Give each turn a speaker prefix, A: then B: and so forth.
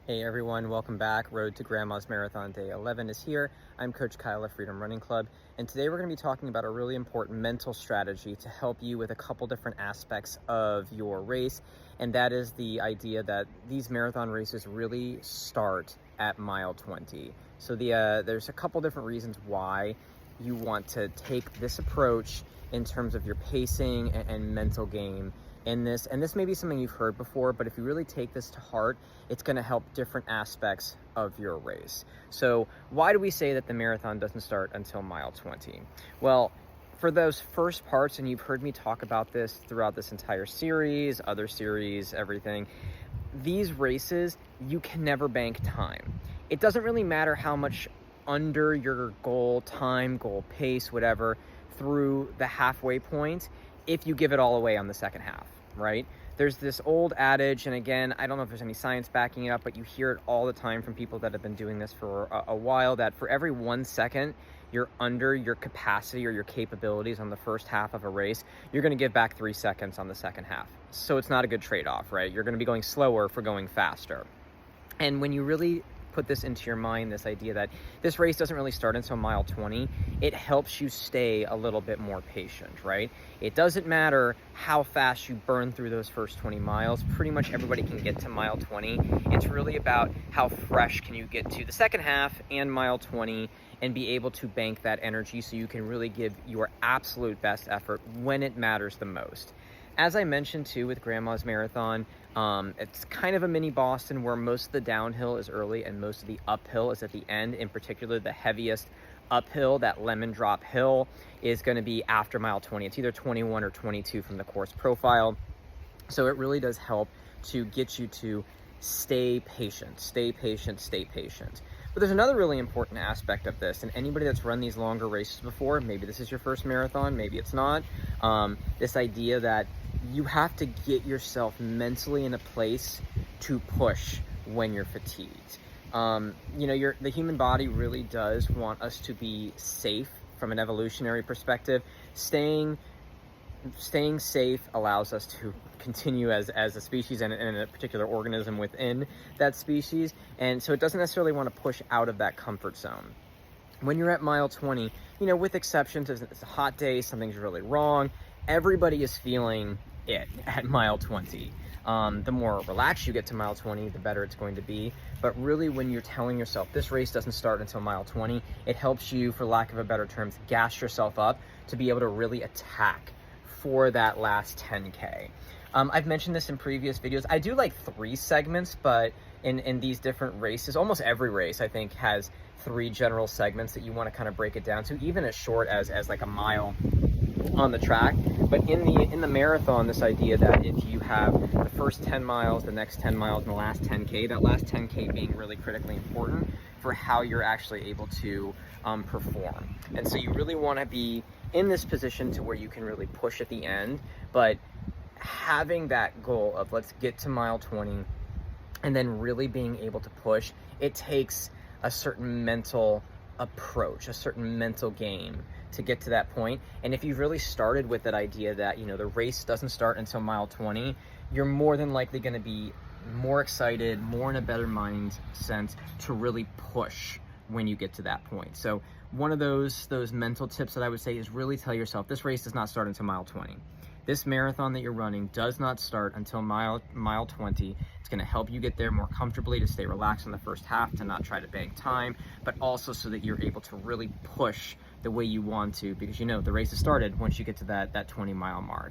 A: Hey everyone, welcome back. Road to Grandma's Marathon Day 11 is here. I'm Coach Kyle of Freedom Running Club, and today we're going to be talking about a really important mental strategy to help you with a couple different aspects of your race, and that is the idea that these marathon races really start at mile 20. So there's a couple different reasons why you want to take this approach in terms of your pacing and mental game in this. And this may be something you've heard before, but if you really take this to heart, it's going to help different aspects of your race. So why do we say that the marathon doesn't start until mile 20? Well, for those first parts, and you've heard me talk about this throughout this entire series, other series, everything, these races, you can never bank time. It doesn't really matter how much under your goal time, goal pace, whatever, through the halfway point, if you give it all away on the second half, right? There's this old adage, and again, I don't know if there's any science backing it up, but you hear it all the time from people that have been doing this for a while, that for every 1 second you're under your capacity or your capabilities on the first half of a race, you're going to give back 3 seconds on the second half. So it's not a good trade-off, right? You're going to be going slower for going faster. And when you really put this into your mind, this idea that this race doesn't really start until mile 20, it helps you stay a little bit more patient, right? It doesn't matter how fast you burn through those first 20 miles. Pretty much everybody can get to mile 20. It's really about how fresh can you get to the second half and mile 20 and be able to bank that energy so you can really give your absolute best effort when it matters the most. As I mentioned too with Grandma's Marathon, it's kind of a mini Boston where most of the downhill is early and most of the uphill is at the end. In particular, the heaviest uphill, that lemon drop hill, is going to be after mile 20. It's either 21 or 22 from the course profile. So it really does help to get you to stay patient, stay patient, stay patient. But there's another really important aspect of this, and anybody that's run these longer races before, maybe this is your first marathon, maybe it's not, this idea that you have to get yourself mentally in a place to push when you're fatigued. The human body really does want us to be safe from an evolutionary perspective. Staying safe allows us to continue as a species and a particular organism within that species. And so it doesn't necessarily want to push out of that comfort zone. When you're at mile 20, with exceptions, it's a hot day, something's really wrong, everybody is feeling it at mile 20. The more relaxed you get to mile 20, the better it's going to be. But really, when you're telling yourself this race doesn't start until mile 20, it helps you, for lack of a better terms, gas yourself up to be able to really attack for that last 10K. I've mentioned this in previous videos. I do like 3 segments, but in these different races, almost every race I think has 3 general segments that you want to kind of break it down to, even as short as like a mile on the track. But in the marathon, this idea that if you have the first 10 miles, the next 10 miles, and the last 10K, that last 10K being really critically important for how you're actually able to perform. And so you really want to be in this position to where you can really push at the end, but having that goal of let's get to mile 20 and then really being able to push, it takes a certain mental approach, a certain mental game to get to that point. And if you've really started with that idea that, the race doesn't start until mile 20, you're more than likely going to be more excited, more in a better mindset to really push when you get to that point. So one of those mental tips that I would say is really tell yourself this race does not start until mile 20. This marathon that you're running does not start until mile 20. It's going to help you get there more comfortably, to stay relaxed in the first half, to not try to bank time, but also so that you're able to really push the way you want to, because the race has started once you get to that 20-mile mark.